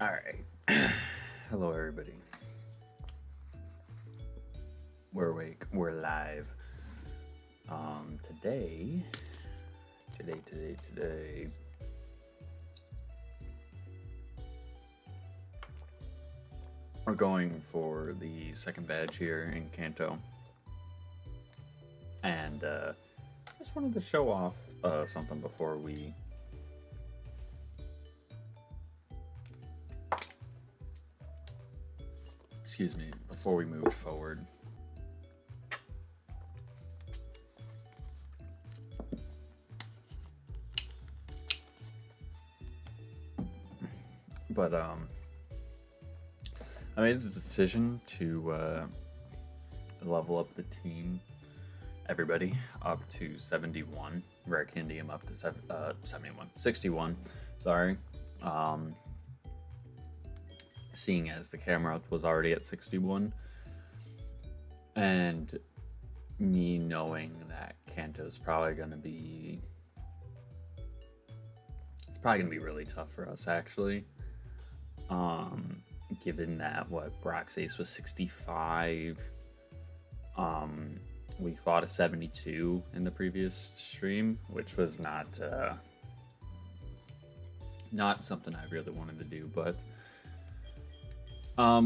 All right. Hello, everybody. We're awake. We're live. Today. We're going for the second badge here in Kanto, and just wanted to show off something before we. Excuse me, before we move forward. But I made a decision to level up the team, everybody, up to 71. Rare Candium up to 61. Sorry. Seeing as the camera was already at 61, and me knowing that Kanto's probably gonna be really tough for us, actually. Given that Brock's ace was 65, we fought a 72 in the previous stream, which was not something I really wanted to do, but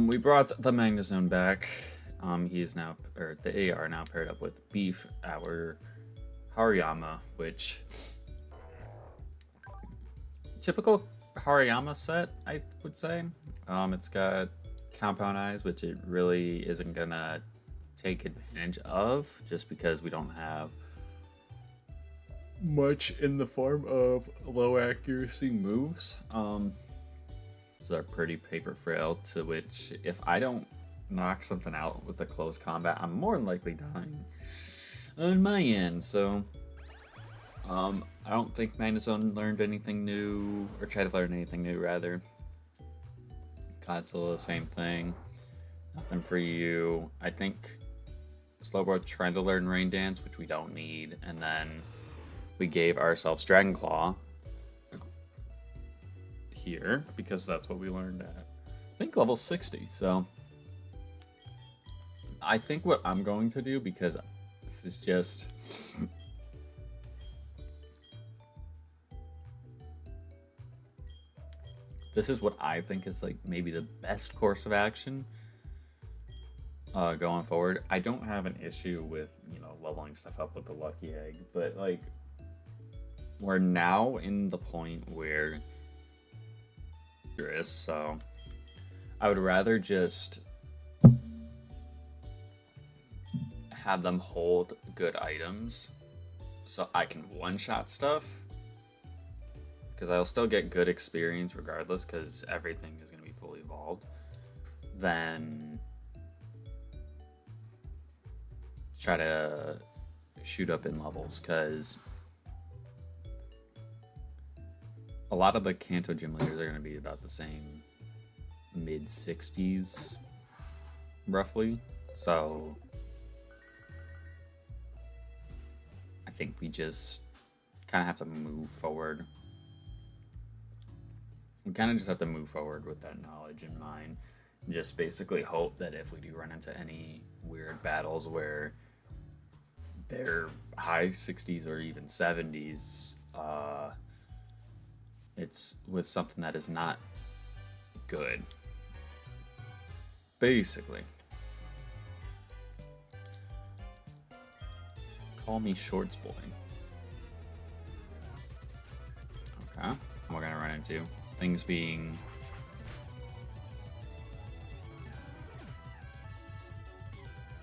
we brought the Magnezone back. He is now, or they are now paired up with Beef, our Hariyama, which typical Hariyama set, I would say. It's got Compound Eyes, which it really isn't gonna take advantage of, just because we don't have much in the form of low accuracy moves. It's a pretty paper frail, to which if I don't knock something out with a close combat, I'm more than likely dying on my end. So I don't think Magnezone learned anything new, or tried to learn anything new, rather. Godzilla, the same thing. Nothing for you. I think Slowbro tried to learn Rain Dance, which we don't need, and then we gave ourselves Dragon Claw here because that's what we learned at, I think, level 60. So I think what I'm going to do, because this is just this is what I think is like maybe the best course of action going forward. I don't have an issue with, you know, leveling stuff up with the Lucky Egg, but like we're now in the point where so I would rather just have them hold good items so I can one-shot stuff, because I'll still get good experience regardless because everything is going to be fully evolved, than try to shoot up in levels, because a lot of the Kanto gym leaders are going to be about the same, mid 60s roughly. So I think we just kind of have to move forward. We kind of just have to move forward with that knowledge in mind, and just basically hope that if we do run into any weird battles where they're high 60s or even 70s, it's with something that is not good, basically. Call me Shorts Boy. Okay, we're gonna run into things being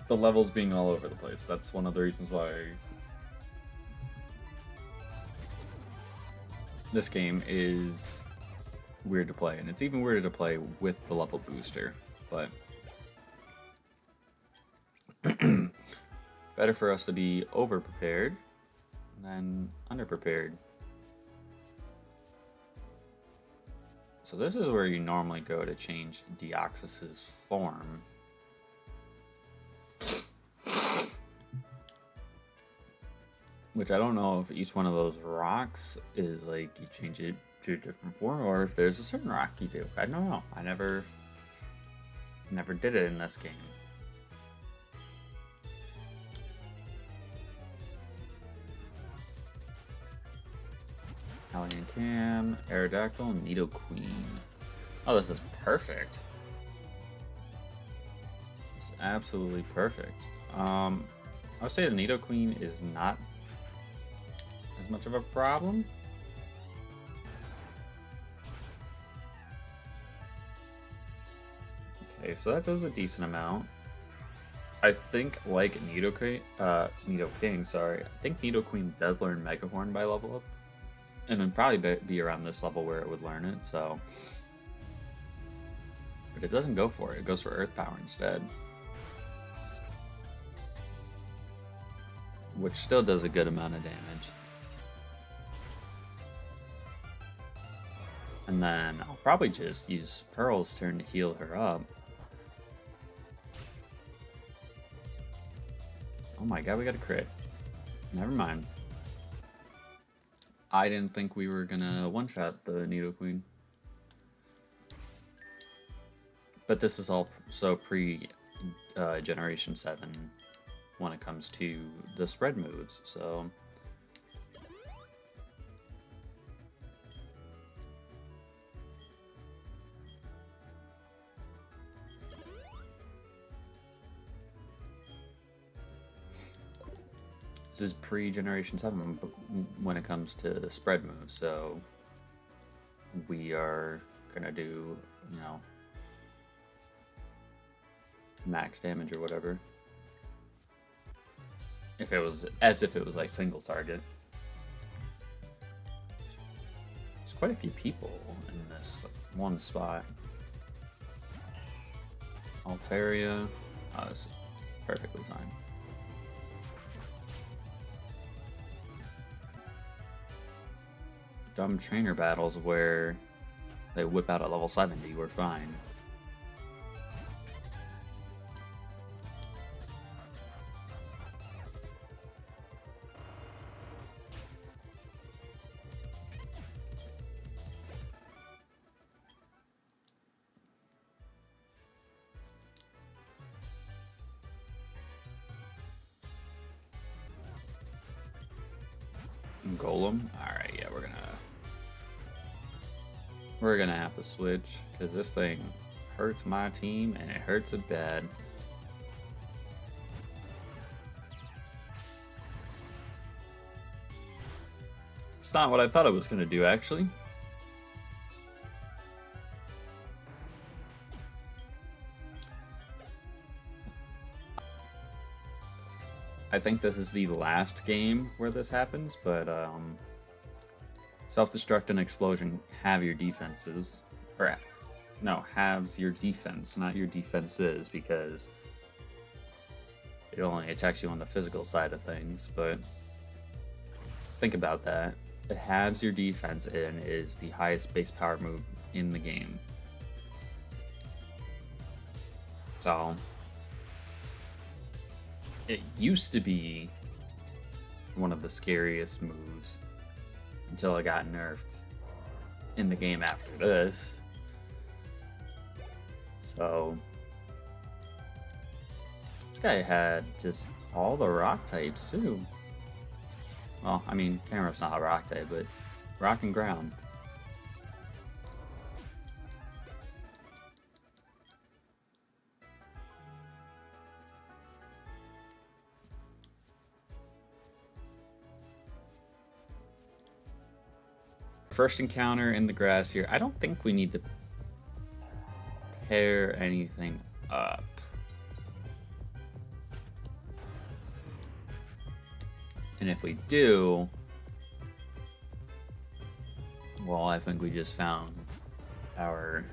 the levels being all over the place. That's one of the reasons why this game is weird to play, and it's even weirder to play with the level booster, but better for us to be over-prepared than under-prepared. So this is where you normally go to change Deoxys's form. Which I don't know if each one of those rocks is like you change it to a different form, or if there's a certain rock you do. I don't know. I never did it in this game. Alien Cam, Aerodactyl, Nidoqueen. Oh, this is perfect. It's absolutely perfect. I would say the Nidoqueen is not as much of a problem. Okay, so that does a decent amount. I think, like Nidoking, sorry, I think Nidoqueen does learn Mega Horn by level up, and it'd probably be around this level where it would learn it. So, but it doesn't go for it. It goes for Earth Power instead, which still does a good amount of damage. And then I'll probably just use Pearl's turn to heal her up. Oh my god, we got a crit. Never mind. I didn't think we were gonna one-shot the Nidoqueen. But this is all so pre-Generation 7 when it comes to the spread moves, so... This is pre-Generation 7 when it comes to spread moves, so we are gonna do, you know, max damage or whatever. If it was, as if it was like single target. There's quite a few people in this one spot. Altaria, oh, this is perfectly fine. Dumb trainer battles where they whip out at level 70, we're fine. golem. All right, yeah, we're gonna have to switch because this thing hurts my team and it hurts it bad. It's not what I thought it was gonna do, actually. I think this is the last game where this happens, but self-destruct and explosion have your defenses. Or, no, halves your defense, not your defenses, because it only attacks you on the physical side of things, but think about that. It halves your defense and is the highest base power move in the game. So it used to be one of the scariest moves until it got nerfed in the game after this. So this guy had just all the rock types too. Well, I mean, Cameron's not a rock type, but rock and ground. First encounter in the grass here. I don't think we need to pair anything up. And if we do, well, I think we just found our...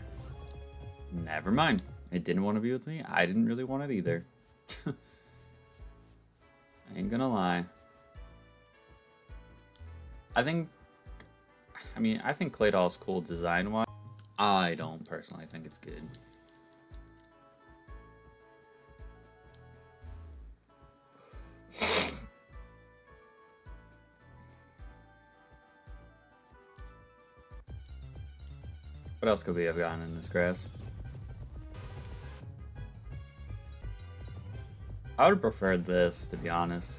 Never mind. It didn't want to be with me. I didn't really want it either. I ain't gonna lie. I think Claydol's cool design-wise. I don't personally think it's good. What else could we have gotten in this grass? I would have preferred this, to be honest.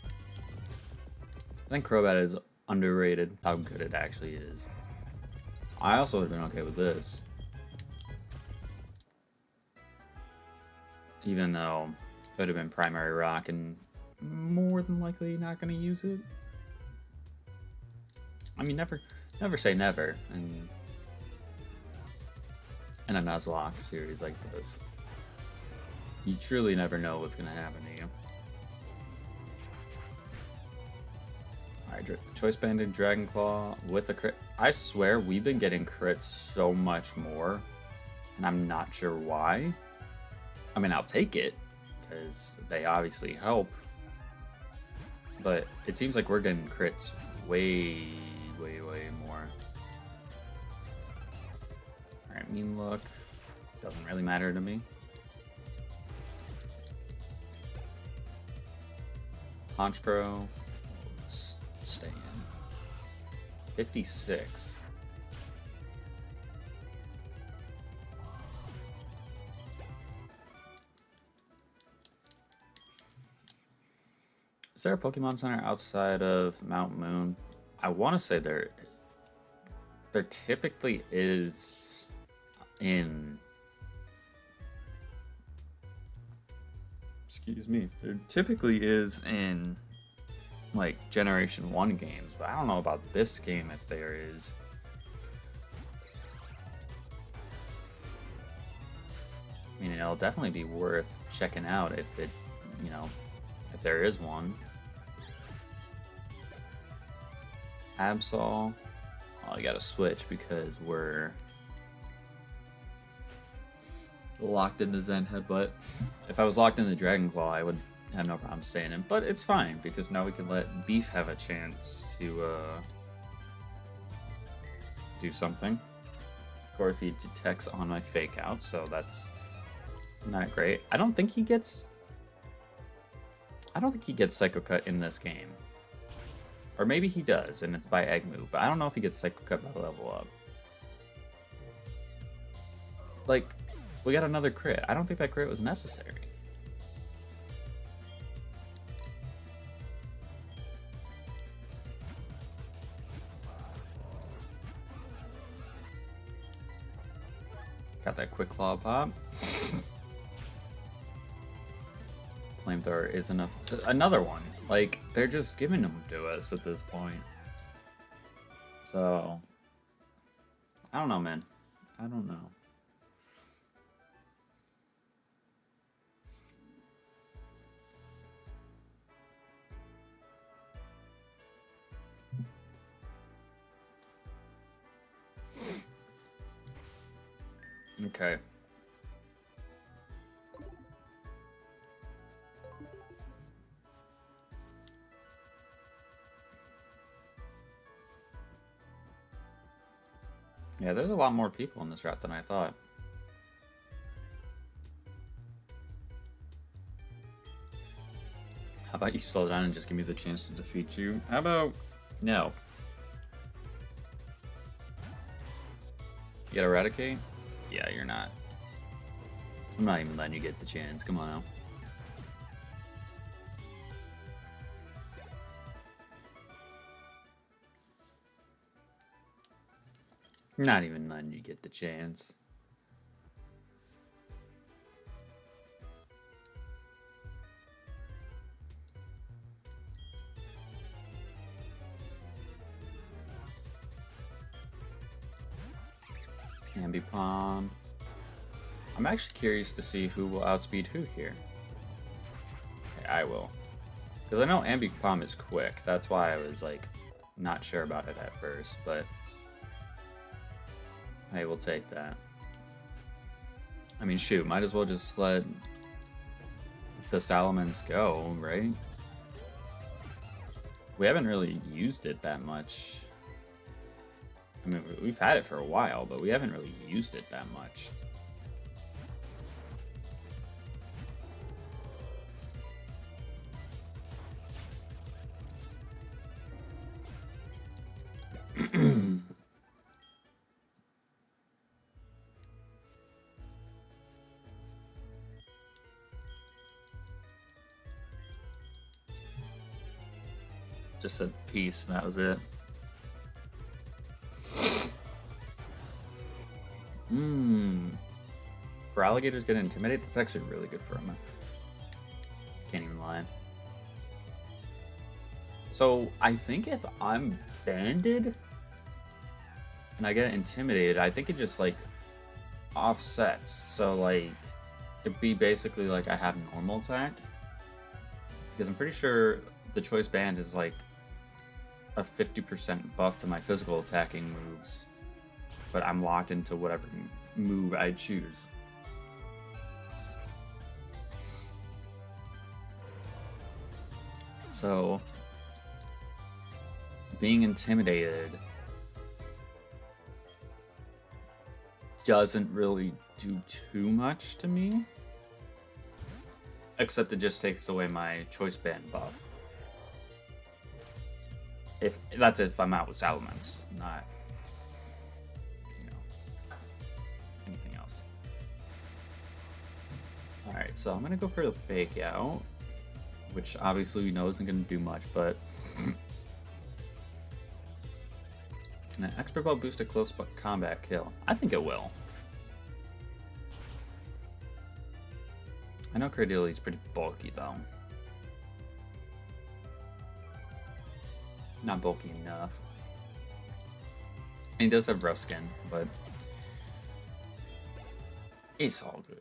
I think Crobat is underrated, how good it actually is. I also would have been okay with this. Even though it would have been primary rock and more than likely not going to use it. I mean, never say never in a Nuzlocke series like this. You truly never know what's going to happen to you. Alright, Choice Banded Dragon Claw with a crit. I swear we've been getting crits so much more, and I'm not sure why. I mean, I'll take it, because they obviously help. But it seems like we're getting crits way more. Alright, Mean Look. Doesn't really matter to me. Honchkrow. Just stay in. 56. Is there a Pokemon Center outside of Mount Moon? I want to say there typically is in... Excuse me. There typically is in, like, Generation 1 games, but I don't know about this game if there is. I mean, it'll definitely be worth checking out if it, you know, if there is one. Absol. Oh, I gotta switch because we're locked in the Zen Headbutt. If I was locked in the Dragon Claw, I would have no problem staying in, but it's fine because now we can let Beef have a chance to do something. Of course, he detects on my fake out, so that's not great. I don't think he gets Psycho Cut in this game. Or maybe he does, and it's by Egg Move, but I don't know if he gets Psycho Cut by level up. Like, we got another crit. I don't think that crit was necessary. Got that quick claw pop. Flamethrower is enough. Another one. Like, they're just giving them to us at this point. So, I don't know, man. I don't know. Okay. Yeah, there's a lot more people in this route than I thought. How about you slow down and just give me the chance to defeat you? How about... No. You gotta eradicate? Yeah, you're not. I'm not even letting you get the chance. Come on now. Not even letting you get the chance. Ambipom. I'm actually curious to see who will outspeed who here. Okay, I will. Because I know Ambipom is quick. That's why I was like not sure about it at first, but I will take that. I mean, shoot, might as well just let the Salamence go, right? We haven't really used it that much. I mean, we've had it for a while, but we haven't really used it that much. Just a piece, and that was it. For alligators get intimidated, that's actually really good for them. Can't even lie. So I think if I'm banded and I get intimidated, I think it just like offsets. So like it'd be basically like I have normal attack, because I'm pretty sure the choice band is like a 50% buff to my physical attacking moves, but I'm locked into whatever move I choose. So being intimidated doesn't really do too much to me, except it just takes away my choice band buff. If that's if I'm out with Salamence, not, you know, anything else. Alright, so I'm gonna go for the fake out, which obviously we know isn't gonna do much, but can an expert ball boost a close combat kill? I think it will. I know Cordelia's pretty bulky though. Not bulky enough. And he does have rough skin, but it's all good.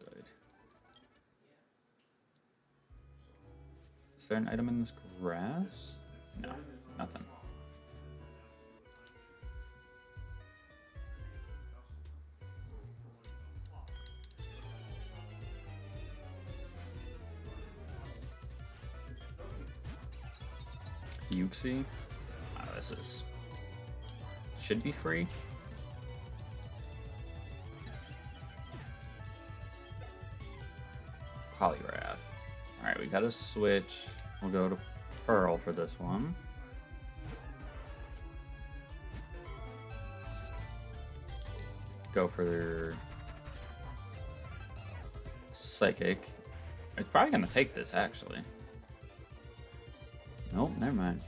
Is there an item in this grass? No, nothing. Yuxi? Oh, this is... should be free? Poliwrath. Alright, we gotta switch. We'll go to Pearl for this one. Go for their Psychic. It's probably gonna take this, actually. Nope, never mind.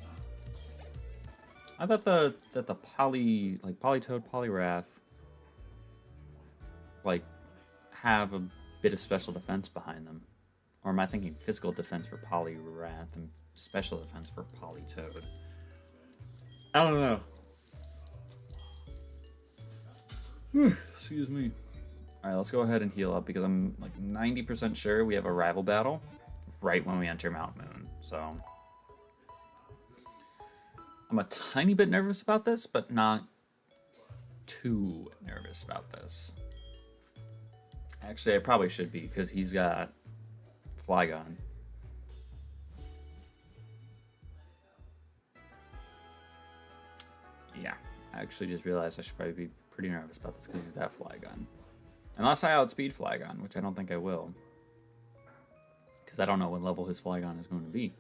I thought that the Politoed Poliwrath, like, have a bit of special defense behind them. Or am I thinking physical defense for Poliwrath and special defense for Politoad? I don't know. Excuse me. Alright, let's go ahead and heal up because I'm like 90% sure we have a rival battle right when we enter Mount Moon. So I'm a tiny bit nervous about this, but not too nervous about this. Actually, I probably should be because he's got Flygon. Yeah, I actually just realized I should probably be pretty nervous about this because he's got Flygon. Unless I outspeed Flygon, which I don't think I will. Because I don't know what level his Flygon is going to be.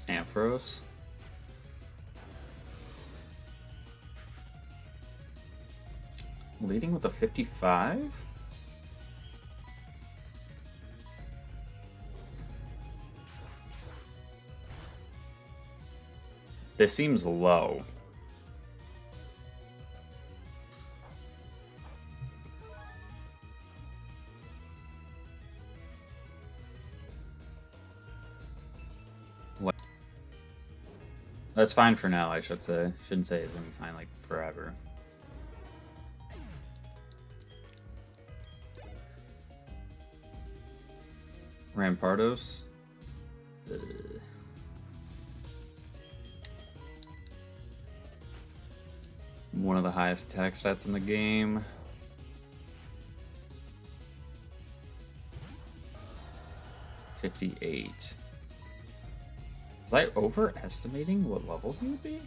Ampharos. Leading with a 55? This seems low. That's fine for now, I should say. Shouldn't say it's gonna be fine like forever. Rampardos. One of the highest attack stats in the game. $58. Was I overestimating what level he would be?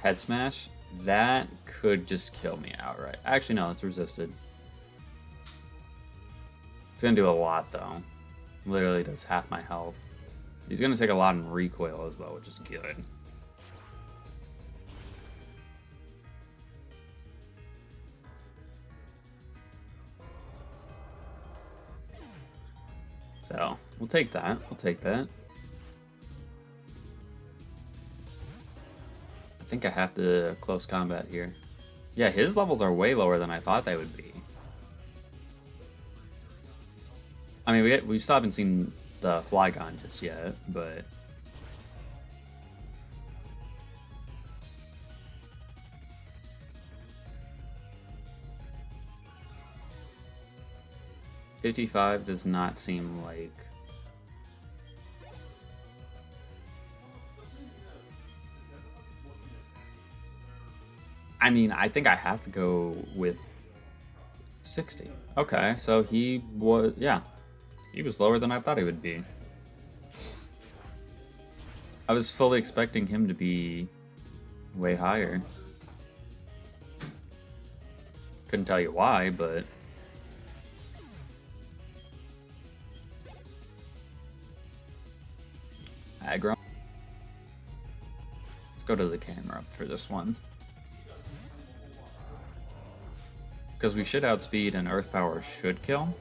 Head Smash? That could just kill me outright. Actually, no, it's resisted. It's gonna do a lot, though. Literally does half my health. He's gonna take a lot in recoil as well, which is good. So, we'll take that. We'll take that. I think I have to close combat here. Yeah, his levels are way lower than I thought they would be. I mean, we still haven't seen the Flygon just yet, but... $55 does not seem like... I mean, I think I have to go with 60. Okay, so he was... yeah. He was lower than I thought he would be. I was fully expecting him to be way higher. Couldn't tell you why, but... Aggro. Let's go to the camera for this one. Because we should outspeed and Earth Power should kill.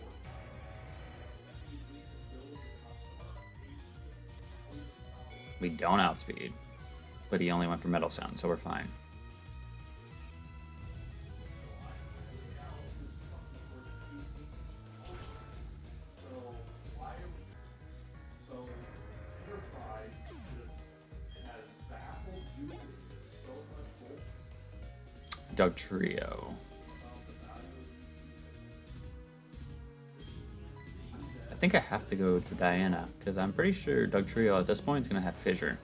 We don't outspeed, but he only went for Metal Sound, so we're fine. Dugtrio. I think I have to go to Diana, because I'm pretty sure Dugtrio at this point is going to have Fissure.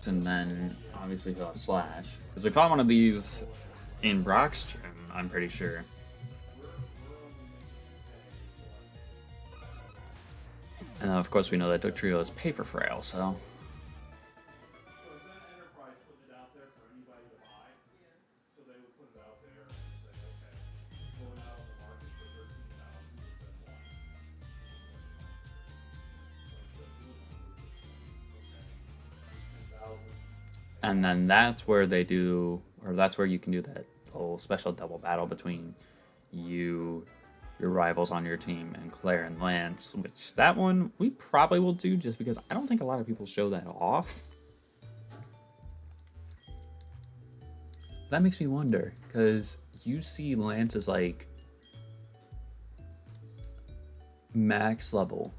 And then, obviously, he'll have Slash. Because we found one of these in Brock's gym, I'm pretty sure. And of course we know that Dugtrio is paper frail, so... And then that's where they do, or that's where you can do that whole special double battle between you, your rivals on your team, and Claire and Lance, which that one we probably will do just because I don't think a lot of people show that off. That makes me wonder, because you see Lance is like max level.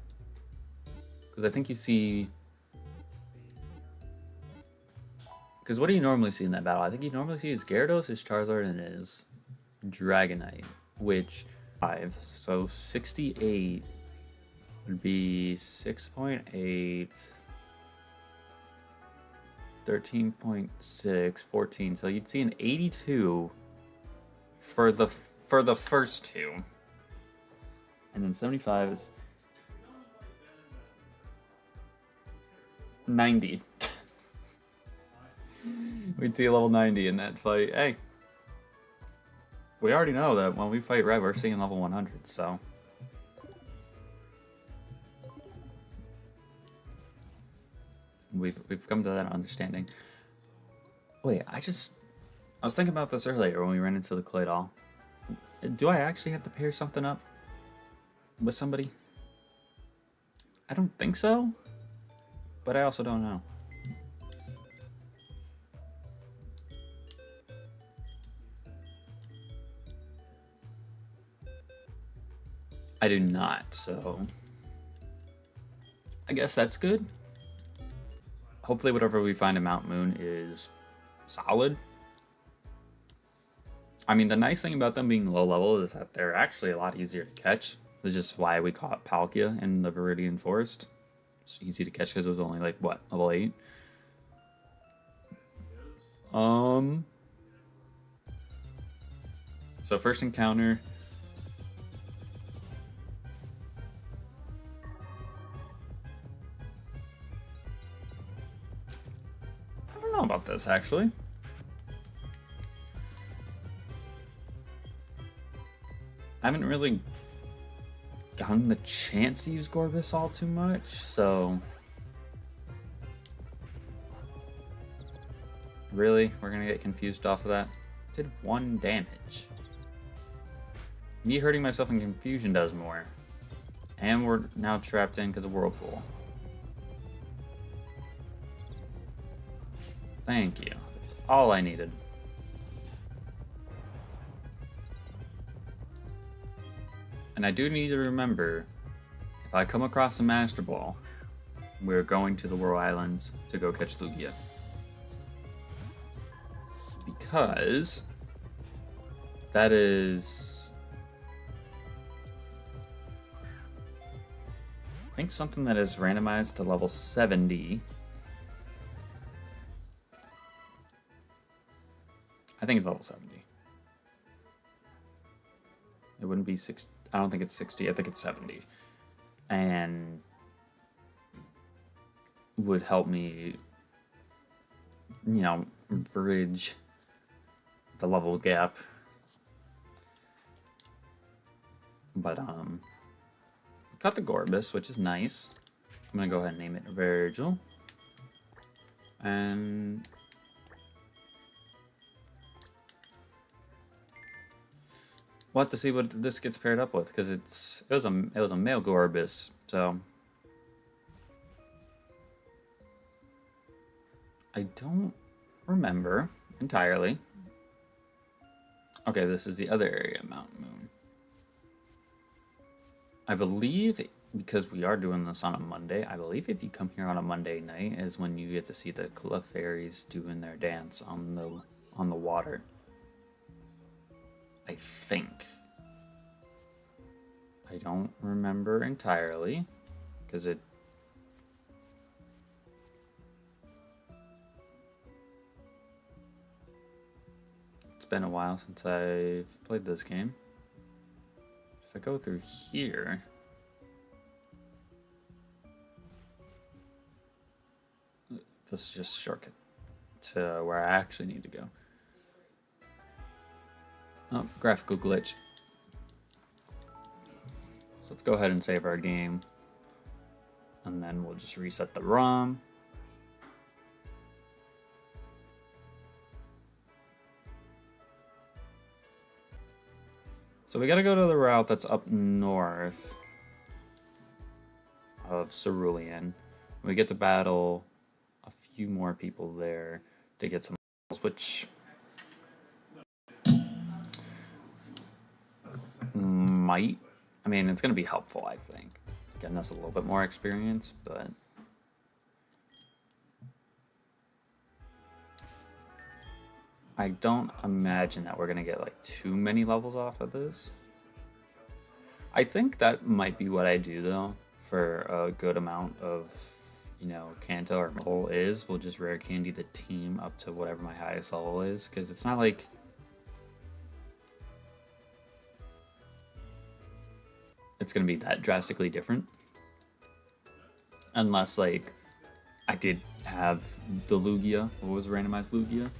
Because I think you see... Because what do you normally see in that battle? I think you normally see his Gyarados, his Charizard, and his Dragonite, which 5. So 68 would be 6.8, 13.6, 14. So you'd see an 82 for the first two, and then 75 is 90. We'd see a level 90 in that fight. Hey, we already know that when we fight Red, we're seeing level 100, so. We've come to that understanding. Wait, I was thinking about this earlier when we ran into the Clay doll. Do I actually have to pair something up with somebody? I don't think so, but I also don't know. I do not, so I guess that's good. Hopefully whatever we find in Mount Moon is solid. I mean, the nice thing about them being low level is that they're actually a lot easier to catch. That's just why we caught Palkia in the Viridian Forest. It's easy to catch because it was only like, what, level 8? So first encounter... about this actually. I haven't really gotten the chance to use Gorbis all too much, so really we're gonna get confused off of that. Did 1 damage. Me hurting myself in confusion does more, and we're now trapped in because of Whirlpool. Thank you. That's all I needed. And I do need to remember, if I come across a Master Ball, we're going to the Whirl Islands to go catch Lugia. Because that is... I think something that is randomized to level 70. I think it's level 70. It wouldn't be 60. I don't think it's 60. I think it's 70. And would help me, you know, bridge the level gap. But, got the Gorbis, which is nice. I'm gonna go ahead and name it Virgil. And we'll have to see what this gets paired up with, because it was a male Gorbis, so I don't remember entirely. Okay, this is the other area of Mount Moon. I believe, because we are doing this on a Monday, I believe if you come here on a Monday night is when you get to see the Clefairies doing their dance on the water. I think. I don't remember entirely, because it's been a while since I've played this game. If I go through here, this is just a shortcut to where I actually need to go. Oh, graphical glitch. So let's go ahead and save our game. And then we'll just reset the ROM. So we gotta go to the route that's up north of Cerulean. We get to battle a few more people there to get some, which might, I mean, it's gonna be helpful, I think, getting us a little bit more experience, but I don't imagine that we're going to get like too many levels off of this. I think that might be what I do though for a good amount of, you know, Kanto or goal is. We'll just rare candy the team up to whatever my highest level is, because it's not like it's going to be that drastically different. Unless like I did have the Lugia. What was randomized Lugia?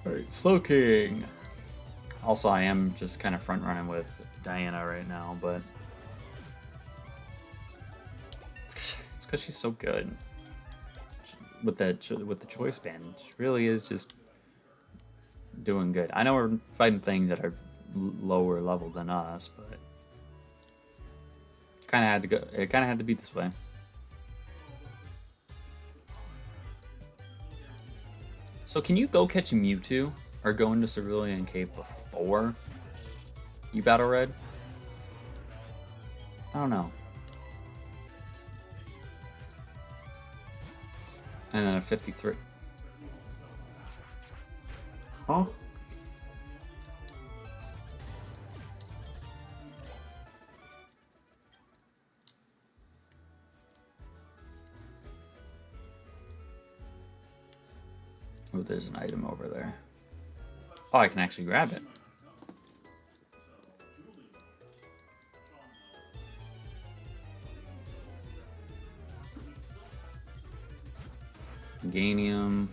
Alright, Slowking. Also, I am just kind of front running with Diana right now, but it's because she's so good with the choice band. She really is just doing good. I know we're fighting things that are lower level than us, but kind of had to go. It kind of had to be this way. So can you go catch Mewtwo or go into Cerulean Cave before you battle Red? I don't know. And then a 53. Huh? Oh, there's an item over there. Oh, I can actually grab it. Ganium.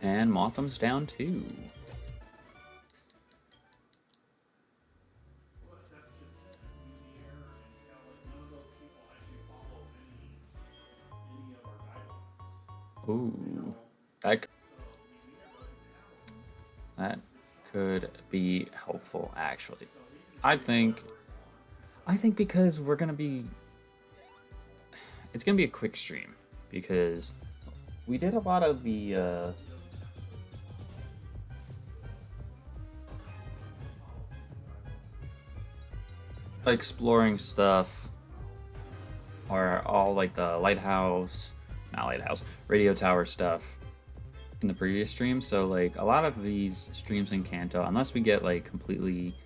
And Motham's down too. Ooh, that could be helpful actually. I think because we're gonna be, it's gonna be a quick stream because we did a lot of the exploring stuff, or all like the radio tower stuff in the previous stream. So like a lot of these streams in Kanto, unless we get like completely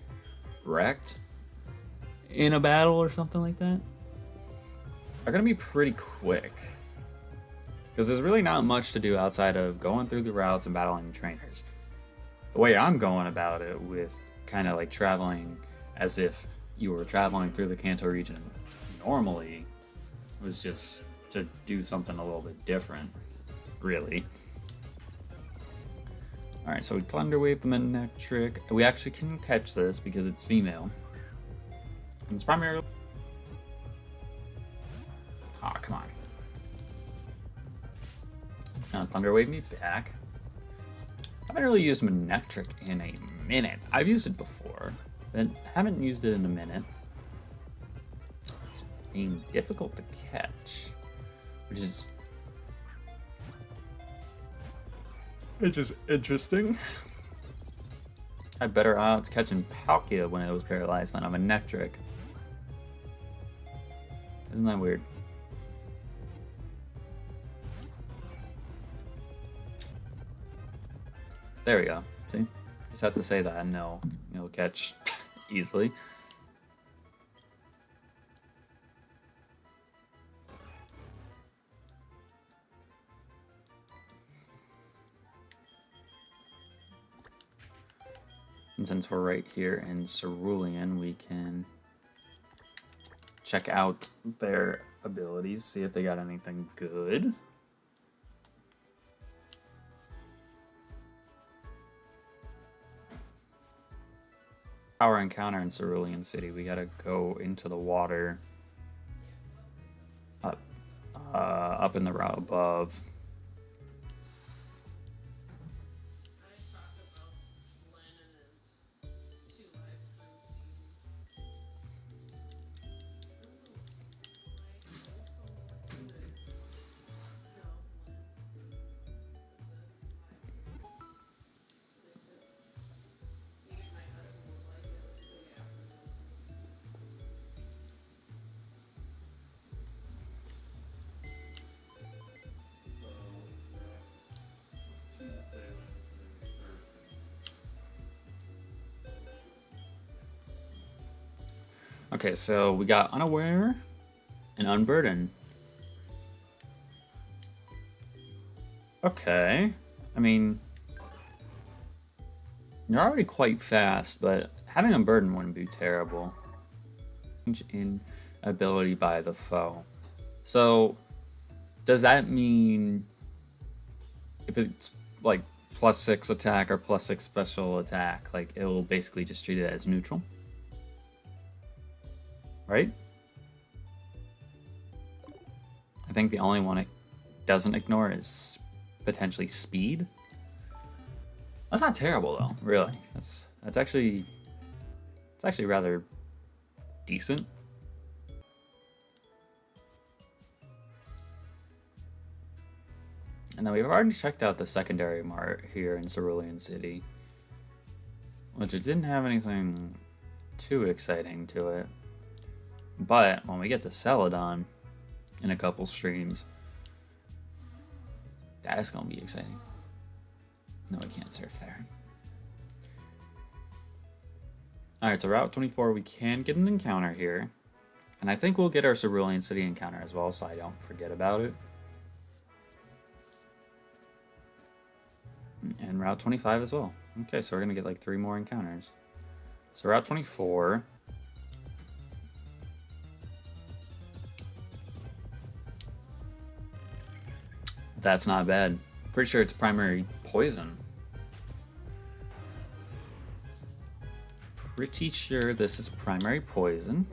wrecked in a battle or something like that, are gonna be pretty quick. Because there's really not much to do outside of going through the routes and battling trainers. The way I'm going about it, with kind of like traveling as if you were traveling through the Kanto region normally, was just to do something a little bit different, really. Alright, so we Thunder Wave the Manectric. We actually can catch this because it's female. And it's primarily... Aw, come on. It's gonna Thunder Wave me back. I haven't really used Manectric in a minute. I've used it before, but haven't used it in a minute. It's being difficult to catch, which is interesting. I had better odds catching Palkia when it was paralyzed than a Manectric. Isn't that weird? There we go. See? Just have to say that and you'll catch easily. And since we're right here in Cerulean, we can check out their abilities, see if they got anything good. Power encounter in Cerulean City. We gotta go into the water. Up in the route above. Okay, so we got Unaware and Unburden. Okay. I mean, you're already quite fast, but having Unburden wouldn't be terrible. Change in ability by the foe. So, does that mean if it's like +6 attack or +6 special attack, like it will basically just treat it as neutral? Right? I think the only one it doesn't ignore is potentially speed. That's not terrible though, really. That's actually rather decent. And then we've already checked out the secondary mart here in Cerulean City, which it didn't have anything too exciting to it. But when we get to Celadon in a couple streams, that's gonna be exciting. No, we can't surf there. Alright, so Route 24, we can get an encounter here. And I think we'll get our Cerulean City encounter as well, so I don't forget about it. And Route 25 as well. Okay, so we're gonna get like 3 more encounters. So Route 24. That's not bad. Pretty sure it's primary poison. Pretty sure this is primary poison.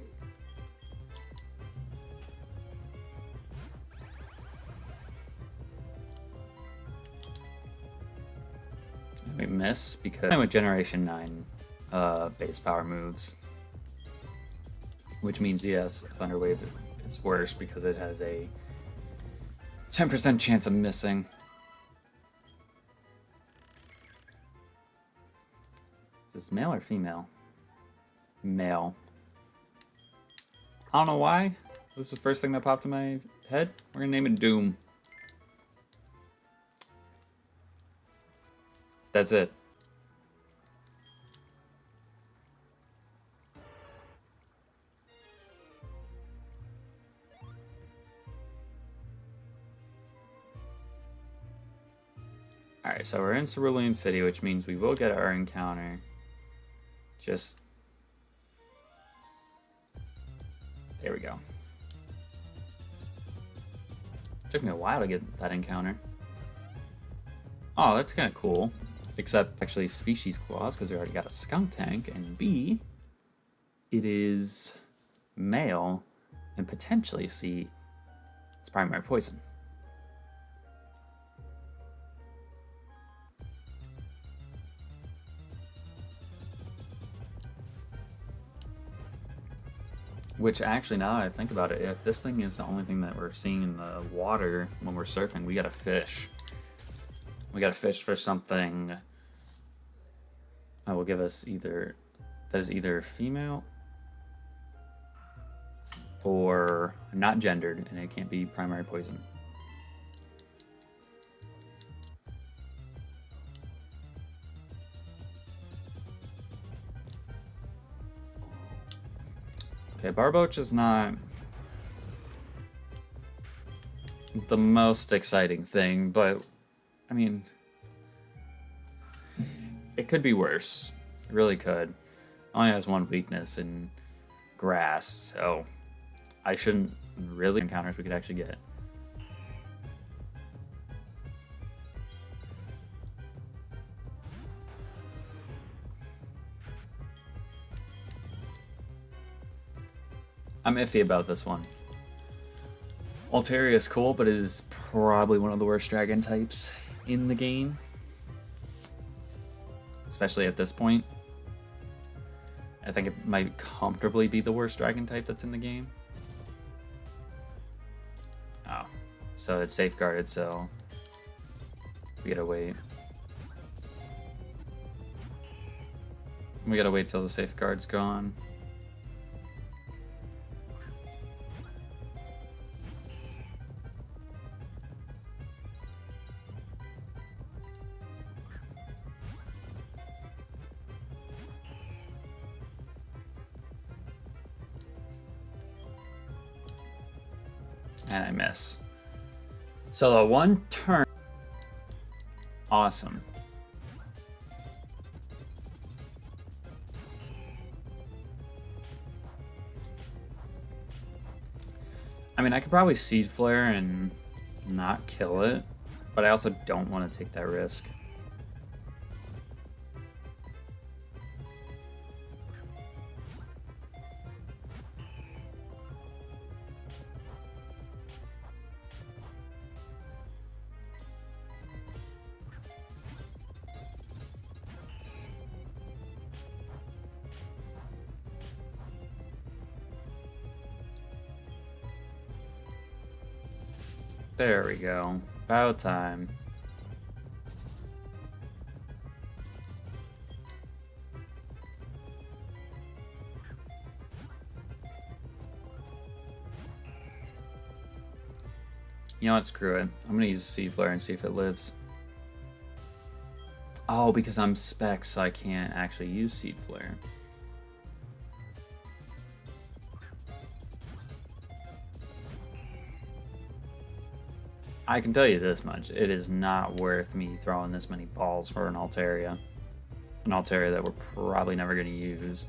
We miss because I'm with Generation 9 base power moves. Which means yes, Thunder Wave is worse because it has a 10% chance of missing. Is this male or female? Male. I don't know why. This is the first thing that popped in my head. We're gonna name it Doom. That's it. Alright, so we're in Cerulean City, which means we will get our encounter. Just... there we go. Took me a while to get that encounter. Oh, that's kind of cool. Except, actually, Species Clause, because we already got a Skunk Tank. And B, it is male, and potentially, see, it's primary poison. Which actually, now that I think about it, if this thing is the only thing that we're seeing in the water when we're surfing, we gotta fish. We gotta fish for something that will give us either, that is either female or not gendered, and it can't be primary poison. Okay, Barboach is not the most exciting thing, but, I mean, it could be worse. It really could. It only has one weakness in grass, so I shouldn't really encounters we could actually get. I'm iffy about this one. Altaria is cool, but it is probably one of the worst dragon types in the game. Especially at this point. I think it might comfortably be the worst dragon type that's in the game. Oh, so it's safeguarded, so we gotta wait. We gotta wait till the safeguard's gone. And I miss. So the one turn. Awesome. I mean, I could probably Seed Flare and not kill it, but I also don't want to take that risk. There we go. About time. You know what? Screw it. I'm gonna use Seed Flare and see if it lives. Oh, because I'm spec, so I can't actually use Seed Flare. I can tell you this much, it is not worth me throwing this many balls for an Altaria. An Altaria that we're probably never going to use.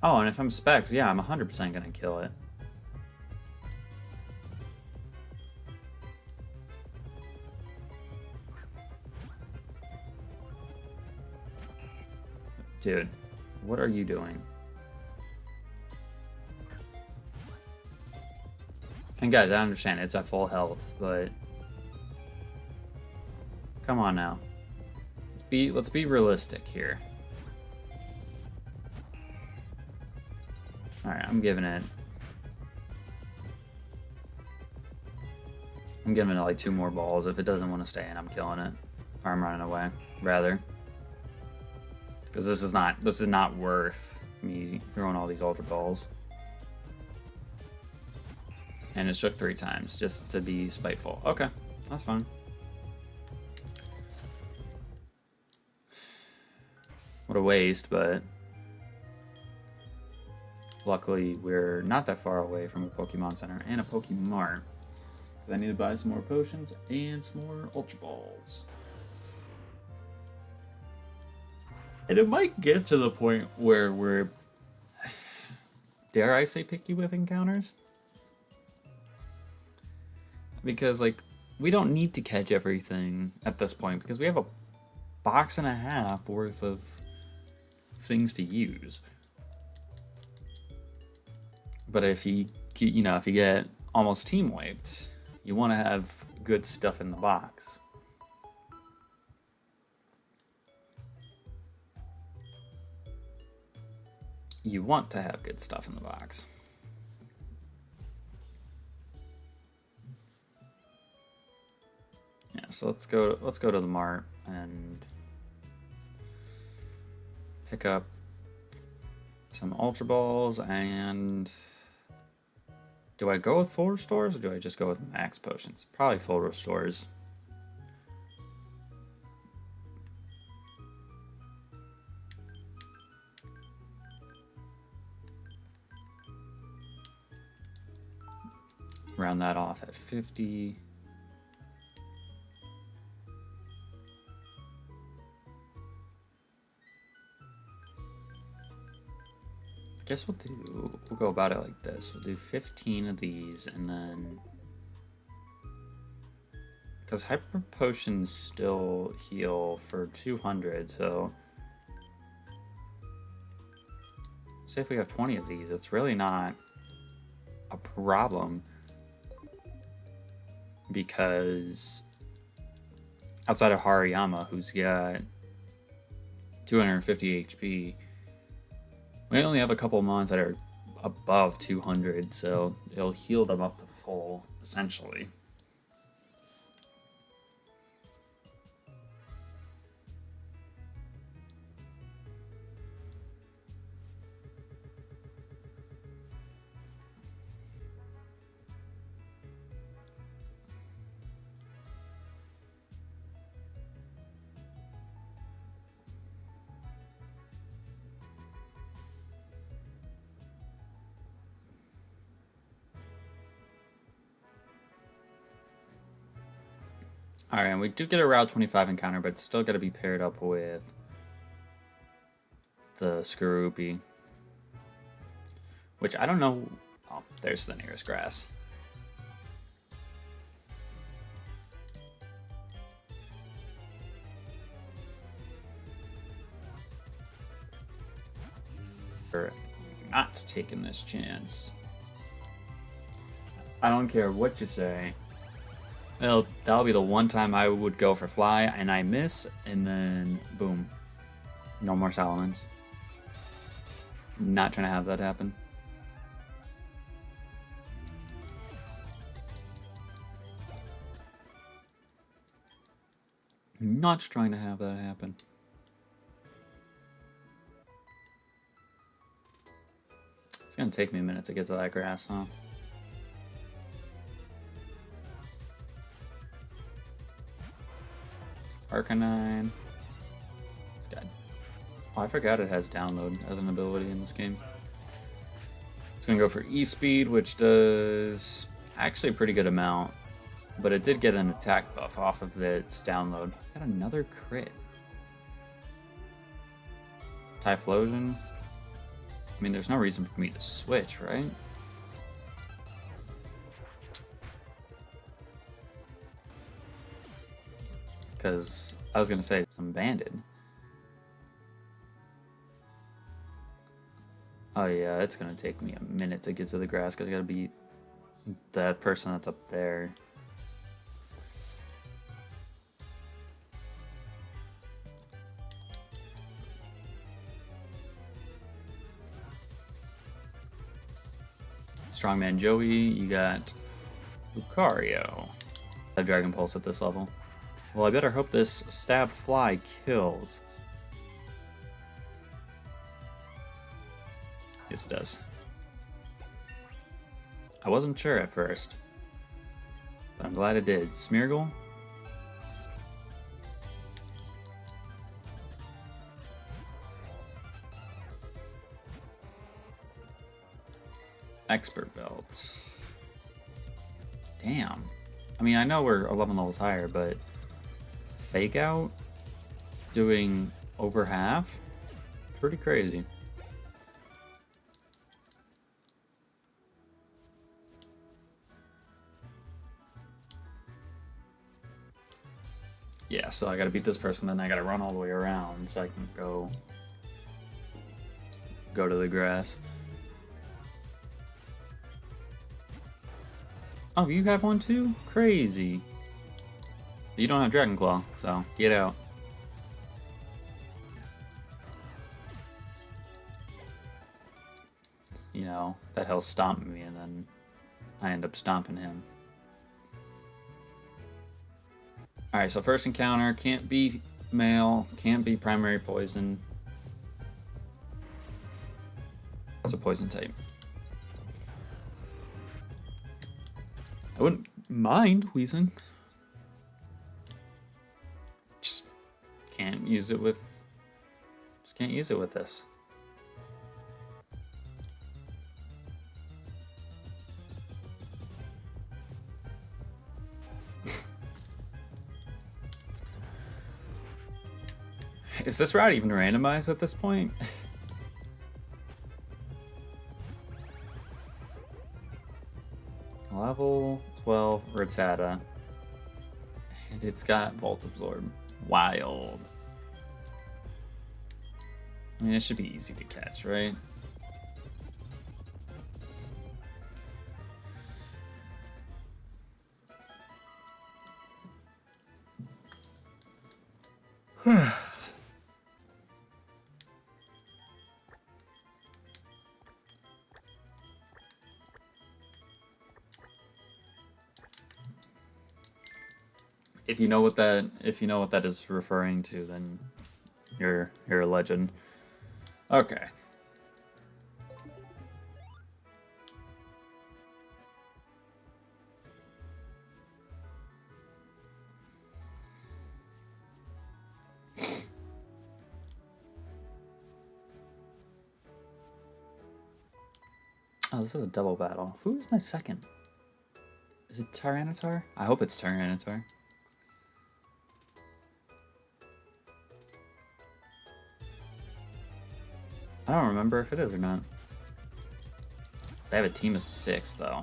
Oh, and if I'm specs, yeah, I'm 100% going to kill it. Dude, what are you doing? And guys, I understand it's at full health, but come on now. Let's be realistic here. Alright, I'm giving it like 2 more balls. If it doesn't want to stay in, I'm killing it. Or I'm running away, rather. Because this is not worth me throwing all these Ultra Balls. And it shook 3 times just to be spiteful. Okay, that's fine. What a waste, but luckily we're not that far away from a Pokemon Center and a Pokemart. I need to buy some more potions and some more Ultra Balls. And it might get to the point where we're, dare I say, picky with encounters? Because, like, we don't need to catch everything at this point because we have a box and a half worth of things to use. But if you get almost team wiped, you want to have good stuff in the box. You want to have good stuff in the box. Yeah, so let's go to the mart and pick up some Ultra Balls. And do I go with full restores or do I just go with max potions? Probably full restores. Round that off at 50. guess we'll go about it like this. We'll do 15 of these, and then because hyper potions still heal for 200, so say if we have 20 of these, it's really not a problem, because outside of Hariyama, who's got 250 HP, we only have a couple mons that are above 200, so it'll heal them up to full, essentially. Alright, and we do get a Route 25 encounter, but it's still got to be paired up with the Skorupi. Which I don't know... Oh, there's the nearest grass. We're not taking this chance. I don't care what you say. Well, that'll be the one time I would go for fly, and I miss, and then boom. No more Salamence. Not trying to have that happen. Not trying to have that happen. It's gonna take me a minute to get to that grass, huh? Arcanine. It's good. Oh, I forgot it has download as an ability in this game. It's gonna go for E-Speed, which does actually a pretty good amount, but it did get an attack buff off of its download. Got another crit. Typhlosion. I mean, there's no reason for me to switch, right? Because I was going to say some banded. Oh yeah, it's going to take me a minute to get to the grass because I got to beat that person that's up there. Strongman Joey, you got Lucario. I have Dragon Pulse at this level. Well, I better hope this stab fly kills. Yes, it does. I wasn't sure at first, but I'm glad it did. Smeargle. Expert belts. Damn. I mean, I know we're 11 levels higher, but Fake Out doing over half? Pretty crazy. Yeah, so I gotta beat this person, then I gotta run all the way around so I can go to the grass. Oh, you have one too? Crazy. You don't have Dragon Claw, so get out. You know, that he'll stomp me and then I end up stomping him. Alright, so first encounter, can't be male, can't be primary poison. It's a poison type. I wouldn't mind wheezing. Just can't use it with this. Is this route even randomized at this point? level 12 Rattata. And it's got Volt Absorb. Wild. I mean, it should be easy to catch, right? If you know what that is referring to, then you're a legend. Okay. Oh, this is a double battle. Who's my second? Is it Tyranitar? I hope it's Tyranitar. I don't remember if it is or not. They have a team of 6, though.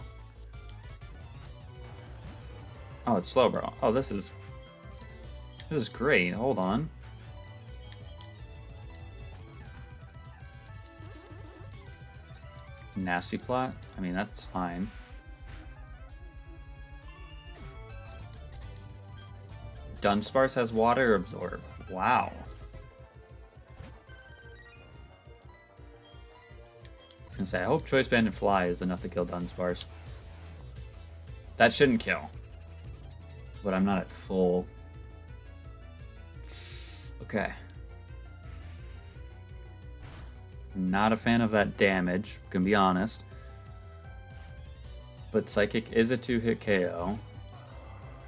Oh, it's Slowbro. Oh, this is great. Hold on. Nasty plot? I mean, that's fine. Dunsparce has Water Absorb. Wow. I was gonna say, I hope Choice Band and Fly is enough to kill Dunsparce. That shouldn't kill. But I'm not at full. Okay. Not a fan of that damage, gonna be honest. But Psychic is a 2-hit KO.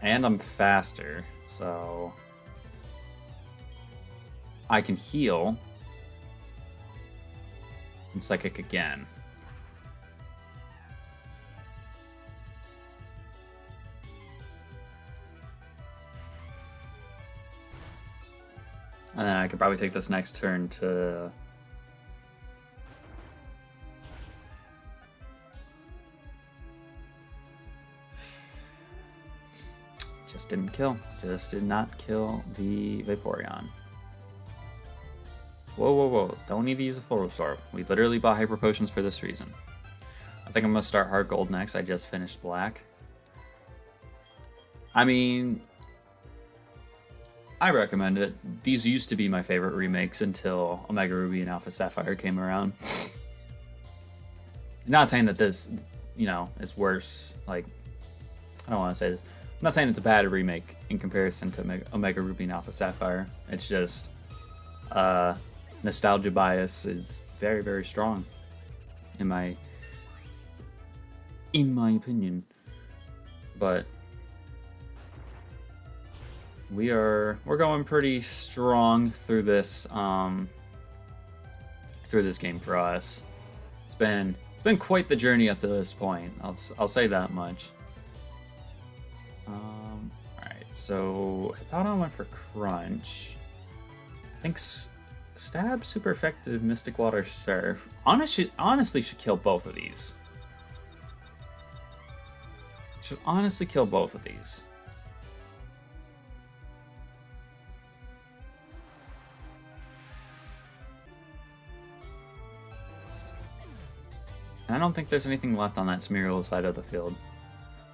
And I'm faster, so I can heal. And Psychic again. And then I could probably take this next turn to just didn't kill. Just did not kill the Vaporeon. Whoa, whoa, whoa. Don't need to use a full absorb. We literally bought Hyper Potions for this reason. I think I'm going to start Heartgold next. I just finished Black. I mean, I recommend it. These used to be my favorite remakes until Omega Ruby and Alpha Sapphire came around. Not saying that this, is worse. Like, I don't want to say this. I'm not saying it's a bad remake in comparison to Omega Ruby and Alpha Sapphire. It's just nostalgia bias is very, very strong in my opinion. But we're going pretty strong through this game for us. It's been quite the journey up to this point. I'll say that much. Alright, so Hippowdon went for Crunch. I think Stab, super effective, Mystic Water, Surf. Honestly should kill both of these. Should honestly kill both of these. And I don't think there's anything left on that Smeargle side of the field.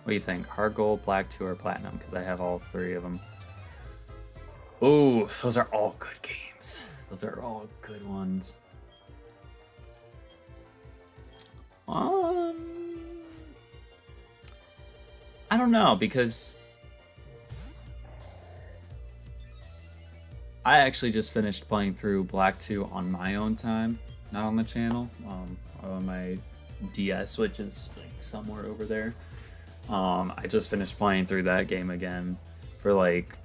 What do you think? Heartgold, Black 2, or Platinum? Because I have all 3 of them. Ooh, those are all good games. Those are all good ones. I don't know, because I actually just finished playing through Black 2 on my own time, not on the channel, on my DS, which is like somewhere over there. I just finished playing through that game again for like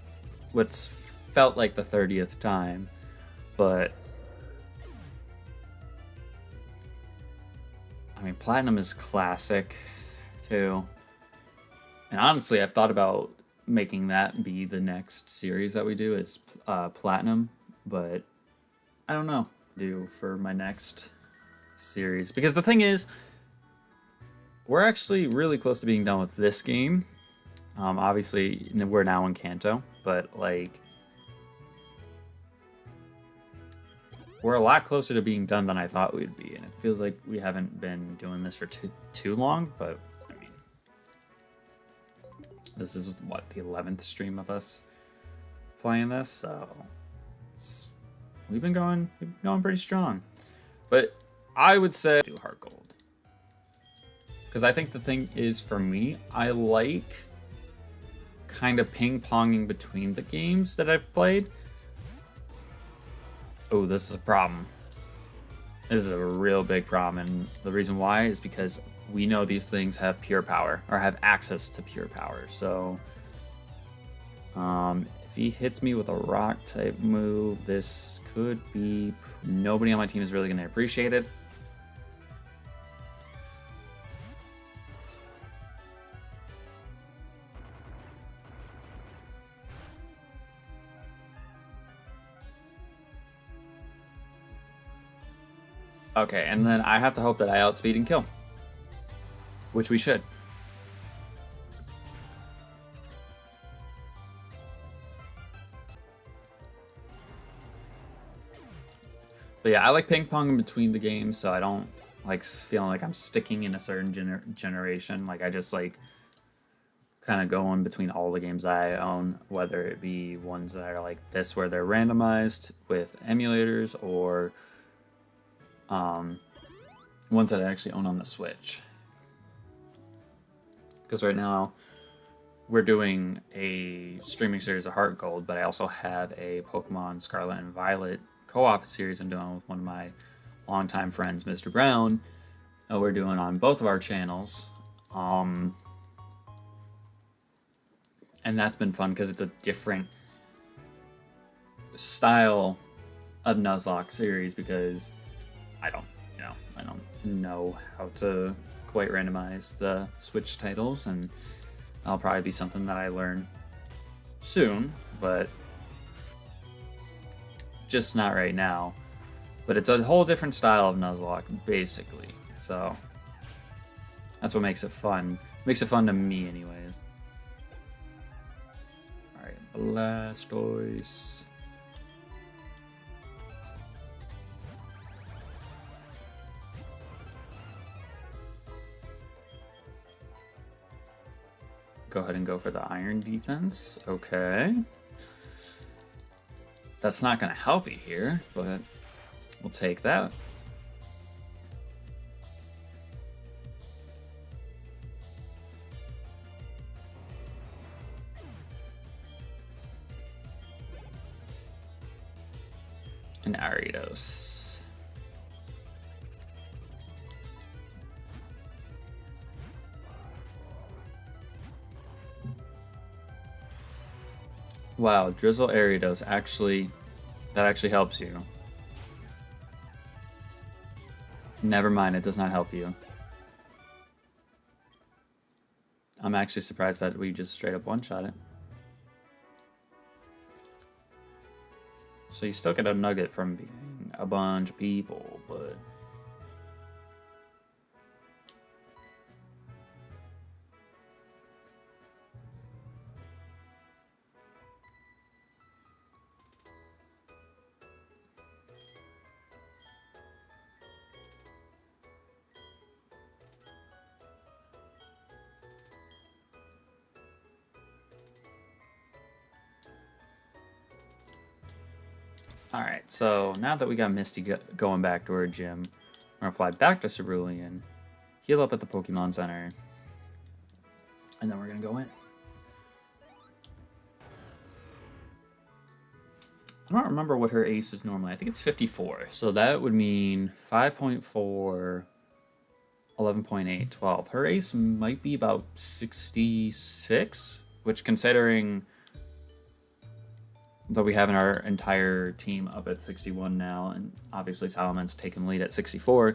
what's felt like the 30th time, but I mean, Platinum is classic too. And honestly, I've thought about making that be the next series that we do is Platinum, but I don't know what to do for my next series, because the thing is, we're actually really close to being done with this game. Obviously, we're now in Kanto, but like, we're a lot closer to being done than I thought we'd be, and it feels like we haven't been doing this for too long. But I mean, this is what, the 11th stream of us playing this, so we've been going pretty strong. But I would say do Heartgold, because I think the thing is, for me, I like kind of ping-ponging between the games that I've played. Oh, this is a problem. This is a real big problem, and the reason why is because we know these things have pure power, or have access to pure power. So if he hits me with a rock type move, this could be... Nobody on my team is really going to appreciate it. Okay, and then I have to hope that I outspeed and kill, which we should. But yeah, I like ping-ponging between the games, so I don't like feeling like I'm sticking in a certain generation. Like, I just like kind of go in between all the games I own, whether it be ones that are like this where they're randomized with emulators, or ones that I actually own on the Switch. Because right now we're doing a streaming series of Heartgold, but I also have a Pokemon Scarlet and Violet co-op series I'm doing with one of my longtime friends, Mr. Brown. We're doing on both of our channels. And that's been fun because it's a different style of Nuzlocke series, because I don't know how to quite randomize the Switch titles, and that'll probably be something that I learn soon, but just not right now. But it's a whole different style of Nuzlocke, basically. So that's what makes it fun. Makes it fun to me, anyways. Alright, Blastoise. Go ahead and go for the Iron Defense. Okay. That's not going to help you here, but we'll take that. And Ariados. Wow, Drizzle Ariados actually, that actually helps you. Never mind, it does not help you. I'm actually surprised that we just straight up one-shot it. So you still get a nugget from being a bunch of people, but... Alright, so now that we got Misty going back to her gym, we're going to fly back to Cerulean, heal up at the Pokemon Center, and then we're going to go in. I don't remember what her ace is normally. I think it's 54, so that would mean 5.4, 11.8, 12. Her ace might be about 66, which, considering that we have our entire team up at 61 now, and obviously Salaman's taking lead at 64.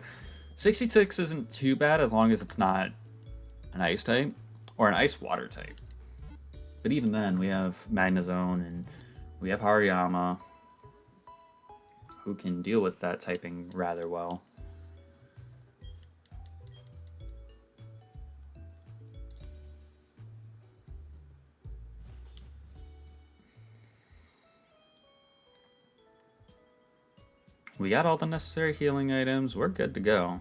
66 isn't too bad as long as it's not an ice type or an ice water type. But even then, we have Magnezone and we have Hariyama, who can deal with that typing rather well. We got all the necessary healing items. We're good to go.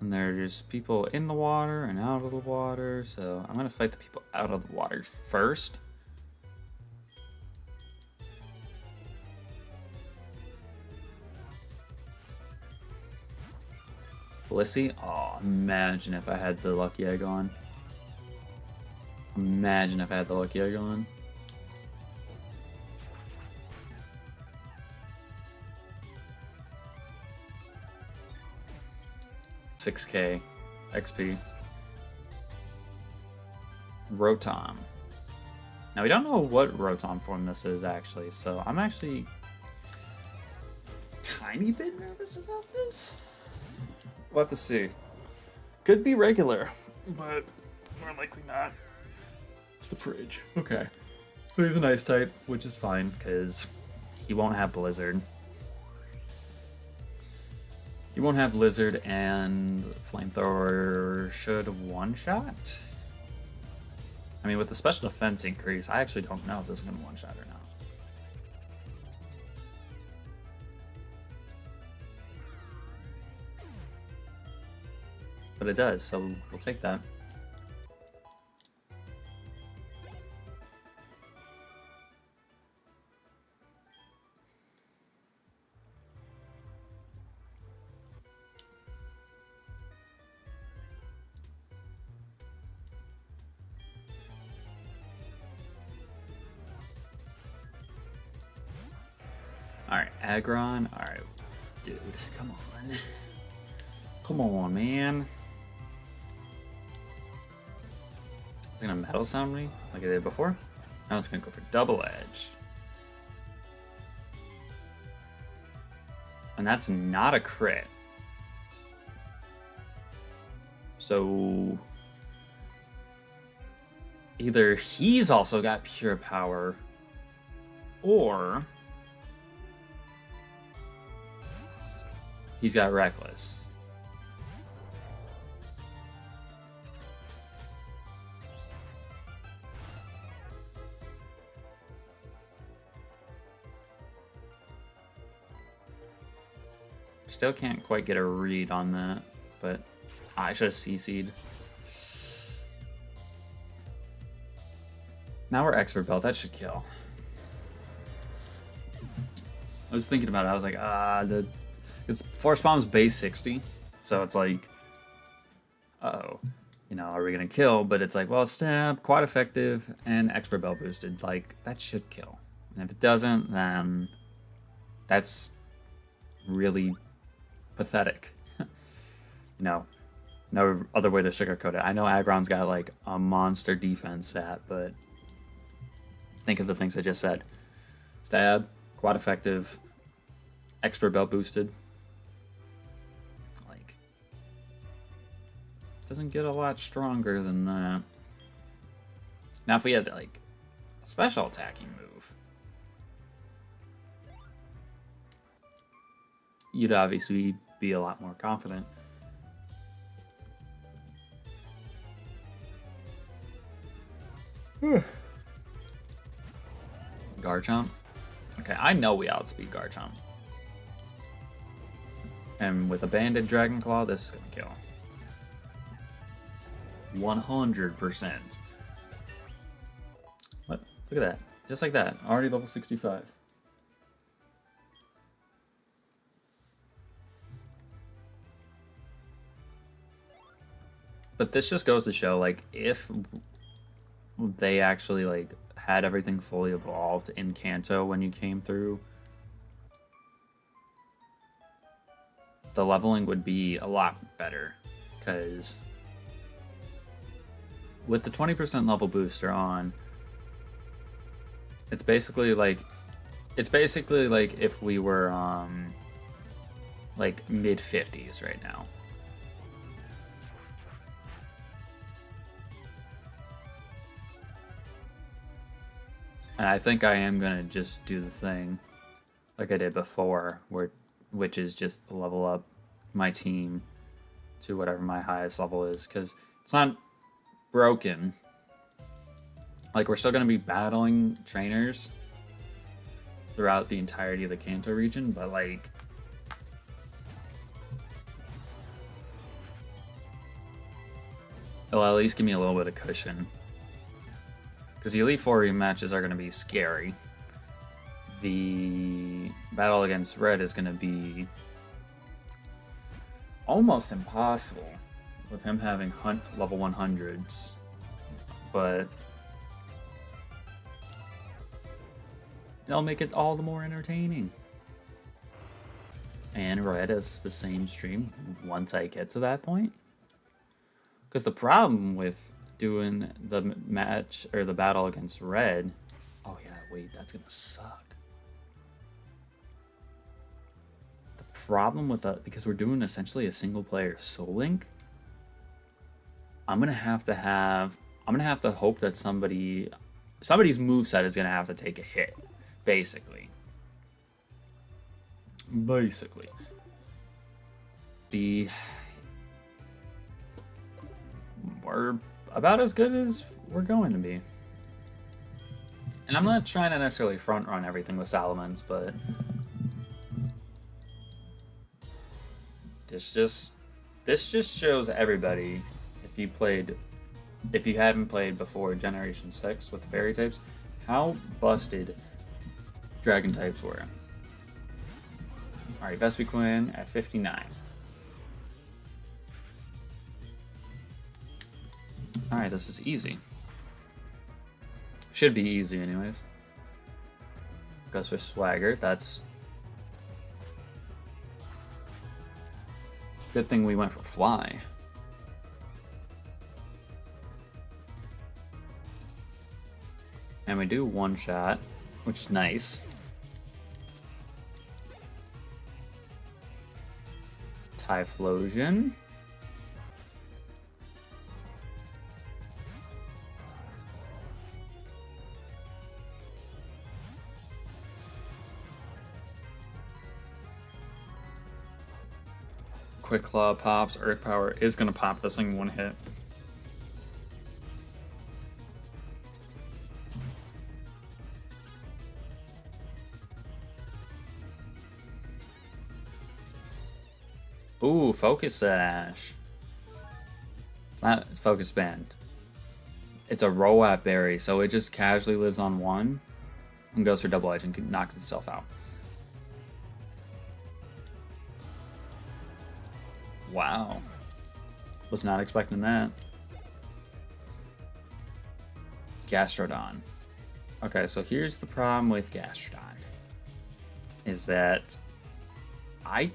And there's people in the water and out of the water, so I'm gonna fight the people out of the water first. Blissey? Oh, imagine if I had the lucky egg on. Imagine if I had the lucky egg on. $6K XP. Rotom. Now we don't know what Rotom form this is actually, so I'm actually tiny bit nervous about this. We'll have to see. Could be regular, but more likely not. It's the fridge. Okay. So he's an ice type, which is fine because he won't have Blizzard. He won't have Blizzard, and Flamethrower should one-shot. I mean, with the special defense increase, I actually don't know if this is going to one-shot or not. But it does, so we'll take that. Alright, Aggron. Alright, dude, come on. Come on, man. Is it gonna Metal Sound me like I did before? Now it's gonna go for Double Edge. And that's not a crit. So either he's also got Pure Power, or he's got Reckless. Still can't quite get a read on that, but I should have CC'd. Now we're Expert Belt. That should kill. I was thinking about it. I was like, it's Force Bomb's base 60, so it's like, uh-oh, you know, are we gonna kill? But it's like, well, Stab, quite effective, and Expert Belt boosted. Like, that should kill. And if it doesn't, then that's really pathetic. You know, no other way to sugarcoat it. I know Aggron's got like a monster defense stat, but think of the things I just said. Stab, quad effective, Expert Belt boosted. Like, doesn't get a lot stronger than that. Now if we had like a special attacking move, you'd obviously be a lot more confident. Garchomp. Okay, I know we outspeed Garchomp. And with a Banded Dragon Claw, this is gonna kill. 100%. What? Look at that. Just like that. Already level 65. But this just goes to show, like, if they actually, like, had everything fully evolved in Kanto when you came through, the leveling would be a lot better. Because with the 20% level booster on, it's basically like if we were like mid 50s right now. And I think I am gonna just do the thing like I did before, which is just level up my team to whatever my highest level is, because it's not broken. Like, we're still going to be battling trainers throughout the entirety of the Kanto region, but like, it'll at least give me a little bit of cushion. Because the Elite Four matches are going to be scary. The battle against Red is going to be almost impossible with him having level 100s. But it'll make it all the more entertaining. And Red is the same stream once I get to that point. Because the problem with doing the match or the battle against Red, oh yeah, wait, that's gonna suck. The problem with that, because we're doing essentially a single player Soul Link, I'm gonna have to hope that somebody's moveset is gonna have to take a hit, basically. We're about as good as we're going to be. And I'm not trying to necessarily front run everything with Salamence, but this just shows everybody, if you haven't played before Generation 6 with the fairy types, how busted dragon types were. Alright, Vespiquen at 59. Alright, this is easy. Should be easy anyways. Goes for Swagger, that's... Good thing we went for Fly. And we do one shot, which is nice. Typhlosion. Quick Claw pops. Earth Power is going to pop this thing one hit. Ooh, Focus Sash. It's not Focus Band. It's a Roll-Up Berry, so it just casually lives on one and goes for Double Edge and knocks itself out. Wow. Was not expecting that. Gastrodon. Okay, so here's the problem with Gastrodon. Is that I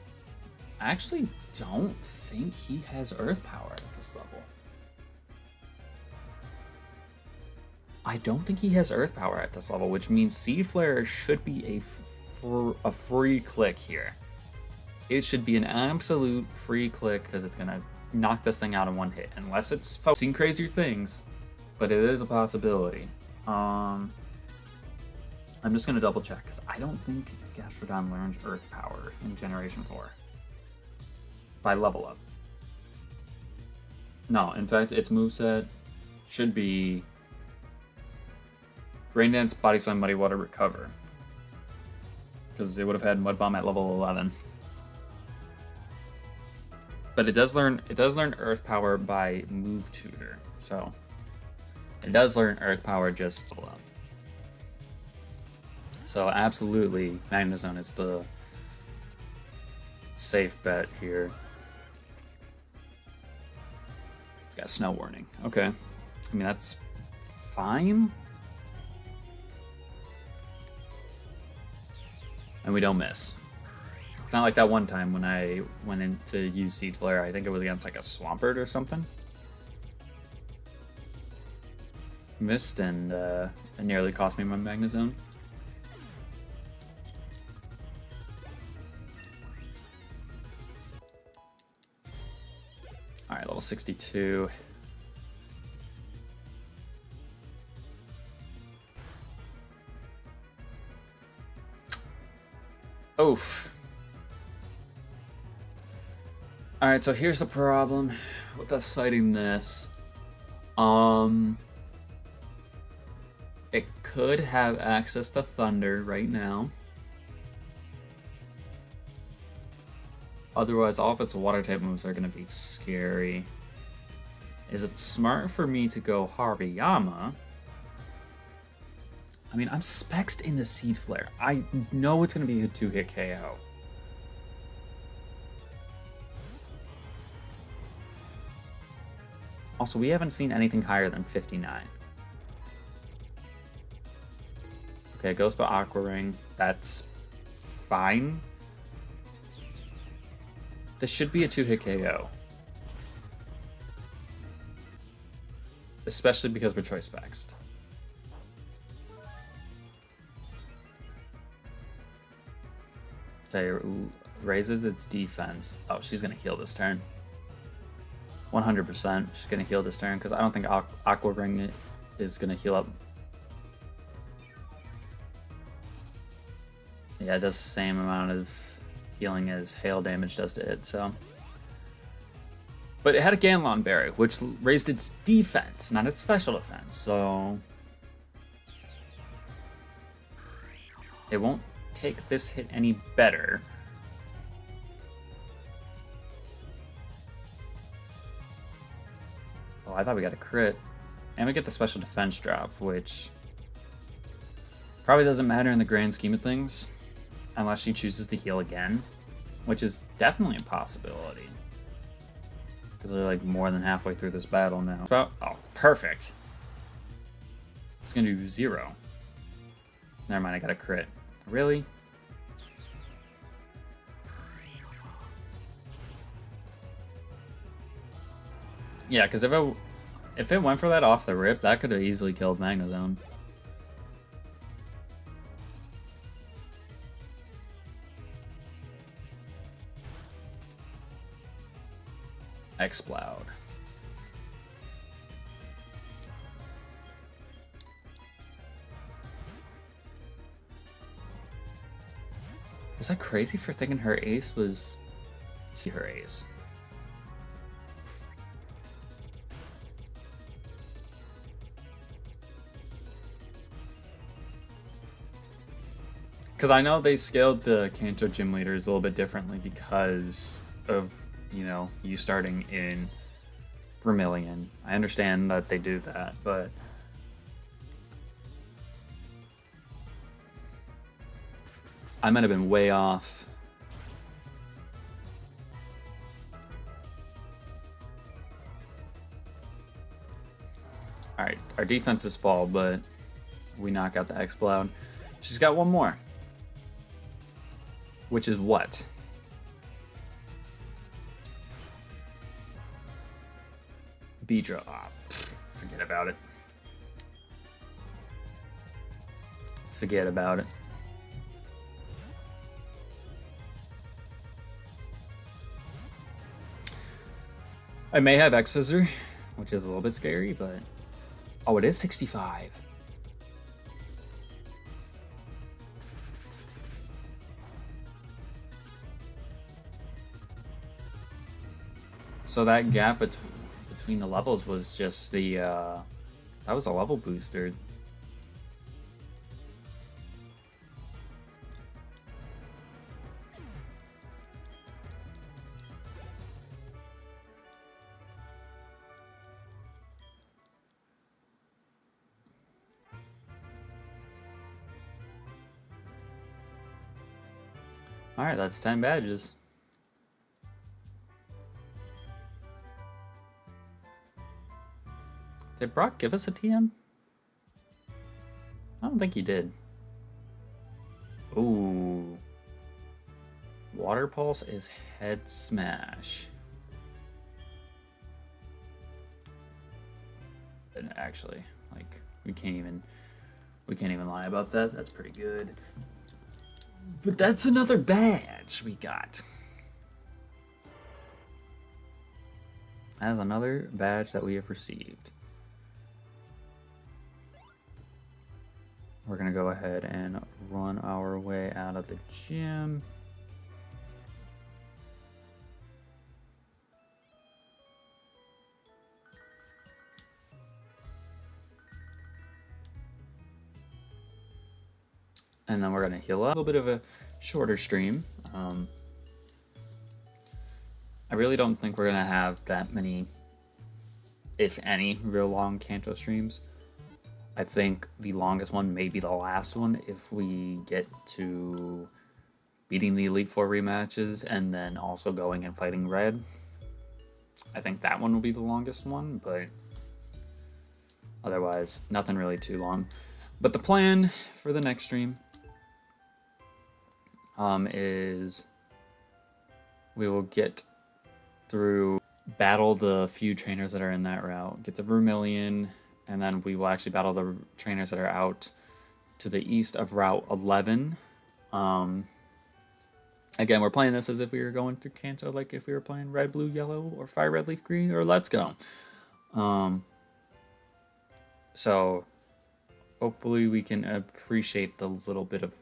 actually don't think he has Earth Power at this level. I don't think he has Earth Power at this level, which means Seed Flare should be a free click here. It should be an absolute free click because it's going to knock this thing out in one hit. Unless it's seen crazier things, but it is a possibility. I'm just going to double check because I don't think Gastrodon learns Earth Power in Generation 4 by level up. No, in fact, its moveset should be Rain Dance, Body Slam, Muddy Water, Recover. Because it would have had Mud Bomb at level 11. But it does learn Earth Power by Move Tutor. So it does learn Earth Power just below. So absolutely, Magnezone is the safe bet here. It's got Snow Warning. Okay. I mean, that's fine. And we don't miss. It's not like that one time when I went in to use Seed Flare. I think it was against like a Swampert or something. Missed, and it nearly cost me my Magnezone. Alright, level 62. Oof. Alright, so here's the problem with us fighting this. It could have access to Thunder right now. Otherwise, all of its water type moves are going to be scary. Is it smart for me to go Harveyama? I mean, I'm spexed into Seed Flare. I know it's going to be a 2-hit KO. Also, we haven't seen anything higher than 59. Okay, it goes for Aqua Ring. That's fine. This should be a 2-hit KO. Especially because we're choice spexed. Okay, raises its defense. Oh, she's going to heal this turn. 100%. She's going to heal this turn because I don't think Aqua Ring is going to heal up. Yeah, it does the same amount of healing as hail damage does to it, so. But it had a Ganlon Berry, which raised its defense, not its special defense, so. It won't take this hit any better. Oh, I thought we got a crit. And we get the special defense drop, which probably doesn't matter in the grand scheme of things, unless she chooses to heal again, which is definitely a possibility. Because they're like more than halfway through this battle now. Oh, perfect. It's gonna do 0. Never mind, I got a crit. Really? Yeah, because if it went for that off the rip, that could have easily killed Magnezone. Exploud. Was I crazy for thinking her ace was her ace? Because I know they scaled the Kanto gym leaders a little bit differently because of, you know, you starting in Vermilion. I understand that they do that, but I might have been way off. Alright, our defenses fall, but we knock out the Exploud. She's got one more. Which is what? Beedrill. Ah, forget about it. Forget about it. I may have X-Scissor, which is a little bit scary, but... Oh, it is 65. So that gap between the levels was just the, that was a level booster. Alright, that's 10 badges. Did Brock give us a TM? I don't think he did. Ooh. Water Pulse is Head Smash. And actually, like, we can't even lie about that. That's pretty good. But that's another badge we got. That is another badge that we have received. We're gonna go ahead and run our way out of the gym. and then we're gonna heal up. A little bit of a shorter stream. I really don't think we're gonna have that many, if any, real long Kanto streams. I think the longest one may be the last one if we get to beating the Elite Four rematches and then also going and fighting Red. I think that one will be the longest one, but otherwise, nothing really too long. But the plan for the next stream is we will get through, battle the few trainers that are in that route, get the Vermilion, and then we will actually battle the trainers that are out to the east of Route 11. Again, we're playing this as if we were going through Kanto, like if we were playing Red, Blue, Yellow, or Fire, Red, Leaf, Green, or Let's Go. So hopefully we can appreciate the little bit of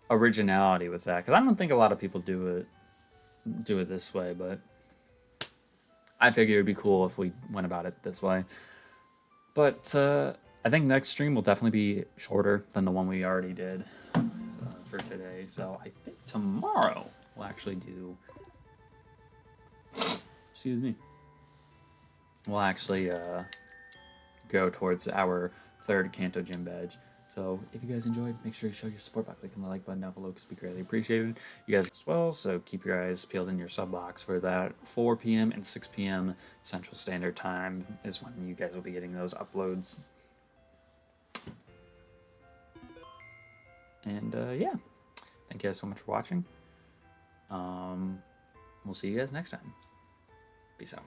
originality with that, because I don't think a lot of people do it this way, but I figured it'd be cool if we went about it this way. But I think next stream will definitely be shorter than the one we already did for today. So I think tomorrow we'll actually do, excuse me, we'll actually go towards our third Kanto Gym badge. So if you guys enjoyed, make sure to show your support by clicking the like button down below, because it'd be greatly appreciated. You guys as well, so keep your eyes peeled in your sub box for that. 4 p.m. and 6 p.m. Central Standard Time is when you guys will be getting those uploads. And yeah, thank you guys so much for watching. We'll see you guys next time. Peace out.